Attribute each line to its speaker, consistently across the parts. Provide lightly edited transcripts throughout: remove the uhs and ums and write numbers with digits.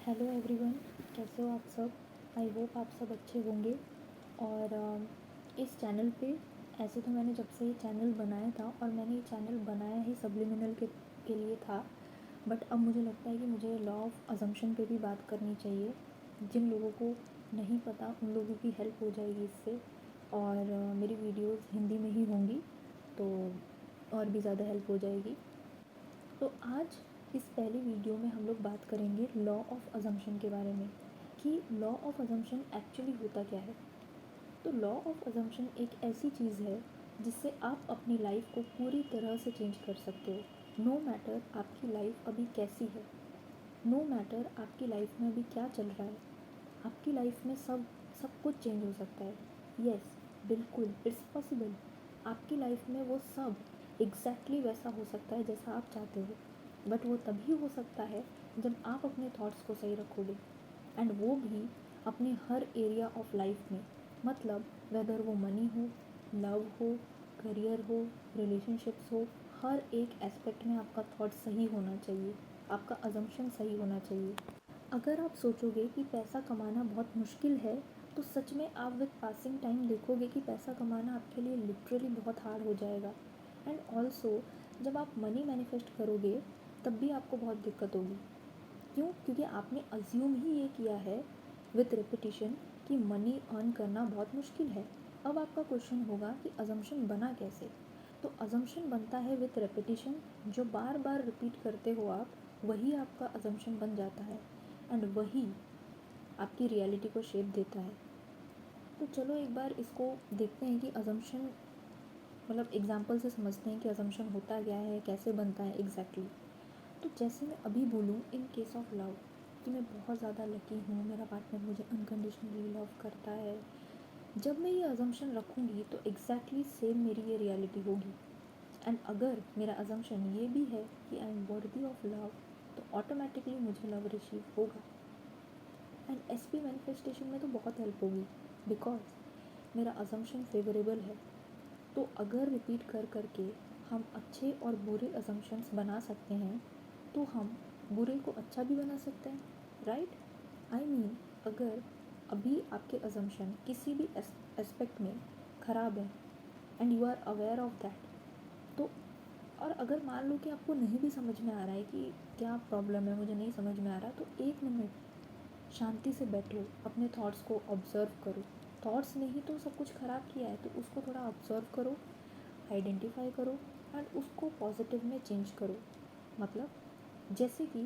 Speaker 1: Hello everyone, कैसे हो आप सब। आई होप आप सब अच्छे होंगे। और इस चैनल पे ऐसे तो मैंने जब से ये चैनल बनाया था और मैंने ये चैनल बनाया ही सब्लिमिनल के लिए था। बट अब मुझे लगता है कि मुझे लॉ ऑफ अजम्पशन पे भी बात करनी चाहिए। जिन लोगों को नहीं पता उन लोगों की हेल्प हो जाएगी इससे। और मेरी वीडियोस हिंदी में ही होंगी तो और भी ज़्यादा हेल्प हो जाएगी। तो आज इस पहली वीडियो में हम लोग बात करेंगे लॉ ऑफ अजम्पशन के बारे में कि लॉ ऑफ अजम्पशन एक्चुअली होता क्या है। तो लॉ ऑफ अजम्पशन एक ऐसी चीज़ है जिससे आप अपनी लाइफ को पूरी तरह से चेंज कर सकते हो। नो मैटर आपकी लाइफ अभी कैसी है, नो मैटर आपकी लाइफ में अभी क्या चल रहा है, आपकी लाइफ में सब कुछ चेंज हो सकता है। यस, बिल्कुल इट्स पॉसिबल। आपकी लाइफ में वो सब एग्जैक्टली वैसा हो सकता है जैसा आप चाहते हो। बट वो तभी हो सकता है जब आप अपने थॉट्स को सही रखोगे, एंड वो भी अपने हर एरिया ऑफ लाइफ में। मतलब वेदर वो मनी हो, लव हो, करियर हो, रिलेशनशिप्स हो, हर एक एस्पेक्ट में आपका थॉट सही होना चाहिए, आपका अजम्पशन सही होना चाहिए। अगर आप सोचोगे कि पैसा कमाना बहुत मुश्किल है तो सच में आप विद पासिंग टाइम देखोगे कि पैसा कमाना आपके लिए लिटरली बहुत हार्ड हो जाएगा। एंड ऑल्सो जब आप मनी मैनिफेस्ट करोगे तब भी आपको बहुत दिक्कत होगी। क्यों? क्योंकि आपने अज्यूम ही ये किया है विथ रेपिटिशन कि मनी अर्न करना बहुत मुश्किल है। अब आपका क्वेश्चन होगा कि अजम्पशन बना कैसे। तो अजम्पशन बनता है विथ रेपिटिशन। जो बार बार रिपीट करते हो आप, वही आपका अजम्पशन बन जाता है एंड वही आपकी रियलिटी को शेप देता है। तो चलो एक बार इसको देखते हैं कि अजम्पशन मतलब एग्जाम्पल से समझते हैं कि अजम्पशन होता क्या है, कैसे बनता है एग्जैक्टली। तो जैसे मैं अभी बोलूँ इन केस ऑफ लव कि मैं बहुत ज़्यादा लकी हूँ, मेरा पार्टनर मुझे अनकंडीशनली लव करता है। जब मैं ये अजम्पशन रखूँगी तो एग्जैक्टली सेम मेरी ये रियलिटी होगी। एंड अगर मेरा अजम्पशन ये भी है कि I am worthy of love तो ऑटोमेटिकली मुझे लव रिसीव होगा। एंड एसपी मैनिफेस्टेशन में तो बहुत हेल्प होगी बिकॉज मेरा अजम्पशन फेवरेबल है। तो अगर रिपीट कर करके हम अच्छे और बुरे अजम्पशंस बना सकते हैं तो हम बुरे को अच्छा भी बना सकते हैं, राइट। आई मीन अगर अभी आपके अजम्पशन किसी भी एस्पेक्ट में ख़राब है and you are aware of that, तो और अगर मान लो कि आपको नहीं भी समझ में आ रहा है कि क्या प्रॉब्लम है, मुझे नहीं समझ में आ रहा, तो 1 मिनट शांति से बैठो, अपने थॉट्स को ऑब्ज़र्व करो। थॉट्स ने ही तो सब कुछ ख़राब किया है, तो उसको थोड़ा ऑब्ज़र्व करो, आइडेंटिफाई करो एंड उसको पॉजिटिव में चेंज करो। मतलब जैसे कि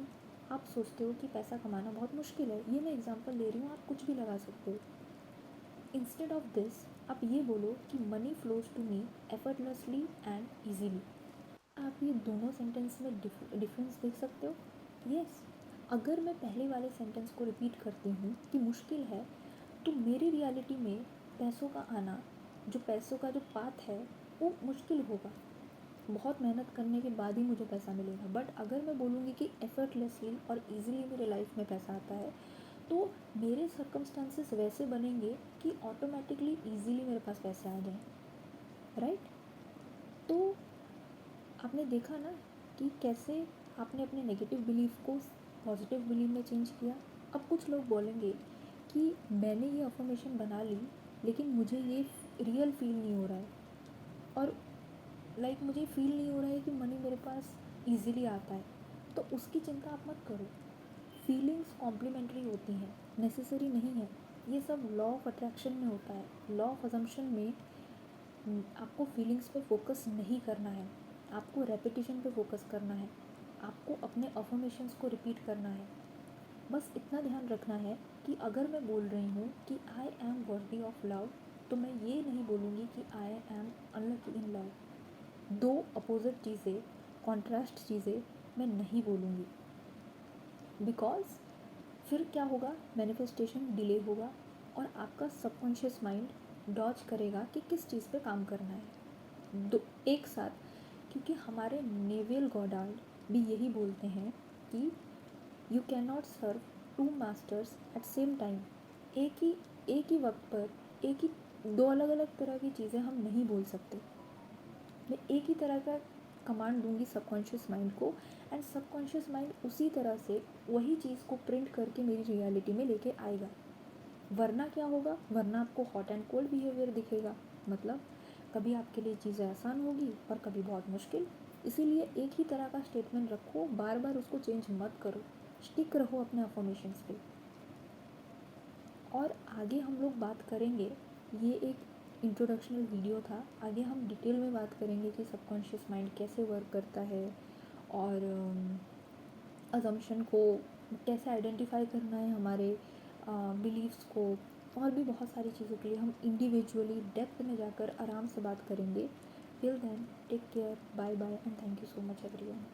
Speaker 1: आप सोचते हो कि पैसा कमाना बहुत मुश्किल है, ये मैं एग्जांपल ले रही हूँ, आप कुछ भी लगा सकते हो। इंस्टेड ऑफ दिस आप ये बोलो कि money flows to me effortlessly and easily. आप ये दोनों सेंटेंस में डिफरेंस देख सकते हो। यस, अगर मैं पहले वाले सेंटेंस को रिपीट करती हूँ कि मुश्किल है, तो मेरी रियलिटी में पैसों का आना, जो पैसों का जो पाथ है वो मुश्किल होगा। बहुत मेहनत करने के बाद ही मुझे पैसा मिलेगा। बट अगर मैं बोलूँगी कि एफर्टलेसली और ईज़िली मेरे लाइफ में पैसा आता है, तो मेरे सर्कमस्टांसेस वैसे बनेंगे कि ऑटोमेटिकली ईज़िली मेरे पास पैसे आ जाएँ, राइट। तो आपने देखा ना कि कैसे आपने अपने नेगेटिव बिलीफ को पॉजिटिव बिलीफ में चेंज किया। अब कुछ लोग बोलेंगे कि मैंने ये अफर्मेशन बना ली लेकिन मुझे ये रियल फील नहीं हो रहा है, और मुझे फील नहीं हो रहा है कि मनी मेरे पास इजीली आता है। तो उसकी चिंता आप मत करो। फीलिंग्स कॉम्प्लीमेंट्री होती हैं, नेसेसरी नहीं है। ये सब लॉ ऑफ अट्रैक्शन में होता है। लॉ ऑफ अजम्पशन में आपको फीलिंग्स पे फोकस नहीं करना है, आपको रेपिटेशन पे फोकस करना है, आपको अपने अफर्मेशंस को रिपीट करना है। बस इतना ध्यान रखना है कि अगर मैं बोल रही हूँ कि I am worthy of love, तो मैं ये नहीं बोलूँगी कि I am unlucky in love. दो अपोजिट चीज़ें, कॉन्ट्रास्ट चीज़ें मैं नहीं बोलूँगी। बिकॉज फिर क्या होगा, मैनिफेस्टेशन डिले होगा और आपका सबकॉन्शियस माइंड डॉज करेगा कि किस चीज़ पे काम करना है दो एक साथ। क्योंकि हमारे नेवियल गॉडार्ड भी यही बोलते हैं कि you can not serve two masters at same time. एक ही वक्त पर एक ही दो अलग अलग तरह की चीज़ें हम नहीं बोल सकते। मैं एक ही तरह का कमांड दूंगी सबकॉन्शियस माइंड को, एंड सबकॉन्शियस माइंड उसी तरह से वही चीज़ को प्रिंट करके मेरी रियलिटी में लेके आएगा। वरना क्या होगा, वरना आपको हॉट एंड कोल्ड बिहेवियर दिखेगा। मतलब कभी आपके लिए चीज़ें आसान होगी और कभी बहुत मुश्किल। इसीलिए एक ही तरह का स्टेटमेंट रखो, बार बार उसको चेंज मत करो, स्टिक रहो अपने अफर्मेशंस पे। और आगे हम लोग बात करेंगे, ये एक इंट्रोडक्शनल वीडियो था, आगे हम डिटेल में बात करेंगे कि सबकॉन्शियस माइंड कैसे वर्क करता है और अजम्पशन को कैसे आइडेंटिफाई करना है, हमारे बिलीव्स को, और भी बहुत सारी चीज़ों के लिए हम इंडिविजुअली डेप्थ में जाकर आराम से बात करेंगे। Till then take care, bye bye and thank you so much everyone.